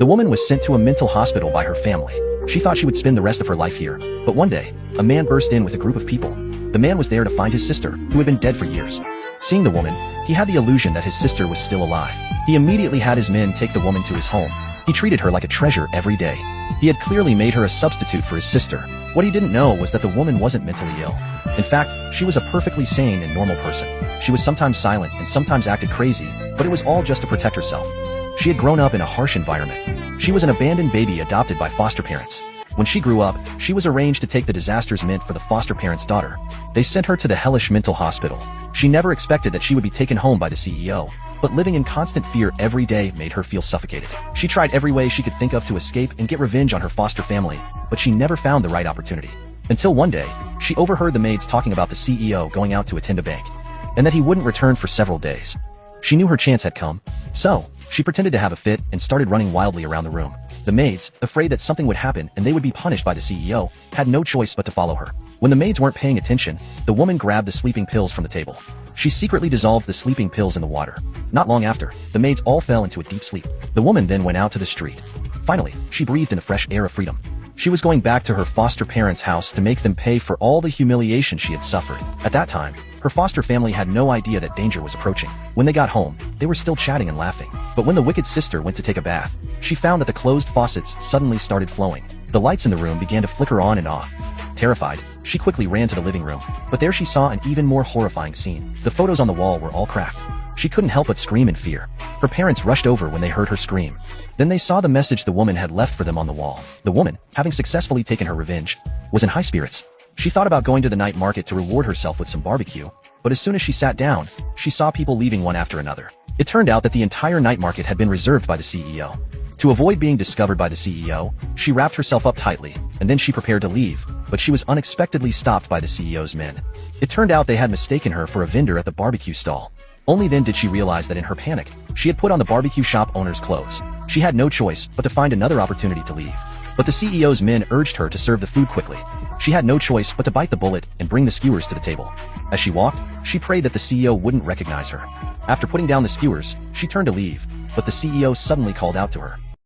The woman was sent to a mental hospital by her family. She thought she would spend the rest of her life here. But one day, a man burst in with a group of people. The man was there to find his sister, who had been dead for years. Seeing the woman, he had the illusion that his sister was still alive. He immediately had his men take the woman to his home. He treated her like a treasure every day. He had clearly made her a substitute for his sister. What he didn't know was that the woman wasn't mentally ill. In fact, she was a perfectly sane and normal person. She was sometimes silent and sometimes acted crazy, but it was all just to protect herself. She had grown up in a harsh environment. She was an abandoned baby adopted by foster parents. When she grew up, she was arranged to take the disasters meant for the foster parents' daughter. They sent her to the hellish mental hospital. She never expected that she would be taken home by the CEO, but living in constant fear every day made her feel suffocated. She tried every way she could think of to escape and get revenge on her foster family, but she never found the right opportunity. Until one day, she overheard the maids talking about the CEO going out to attend a bank, and that he wouldn't return for several days. She knew her chance had come, so she pretended to have a fit and started running wildly around the room. The maids, afraid that something would happen and they would be punished by the CEO, had no choice but to follow her. When the maids weren't paying attention, the woman grabbed the sleeping pills from the table. She secretly dissolved the sleeping pills in the water. Not long after, the maids all fell into a deep sleep. The woman then went out to the street. Finally, she breathed in the fresh air of freedom. She was going back to her foster parents' house to make them pay for all the humiliation she had suffered. At that time, her foster family had no idea that danger was approaching. When they got home, they were still chatting and laughing. But when the wicked sister went to take a bath, she found that the closed faucets suddenly started flowing. The lights in the room began to flicker on and off. Terrified, she quickly ran to the living room. But there she saw an even more horrifying scene. The photos on the wall were all cracked. She couldn't help but scream in fear. Her parents rushed over when they heard her scream. Then they saw the message the woman had left for them on the wall. The woman, having successfully taken her revenge, was in high spirits. She thought about going to the night market to reward herself with some barbecue, but as soon as she sat down, she saw people leaving one after another. It turned out that the entire night market had been reserved by the CEO. To avoid being discovered by the CEO, she wrapped herself up tightly, and then she prepared to leave, but she was unexpectedly stopped by the CEO's men. It turned out they had mistaken her for a vendor at the barbecue stall. Only then did she realize that in her panic, she had put on the barbecue shop owner's clothes. She had no choice but to find another opportunity to leave. But the CEO's men urged her to serve the food quickly. She had no choice but to bite the bullet and bring the skewers to the table. As she walked, she prayed that the CEO wouldn't recognize her. After putting down the skewers, she turned to leave, but the CEO suddenly called out to her.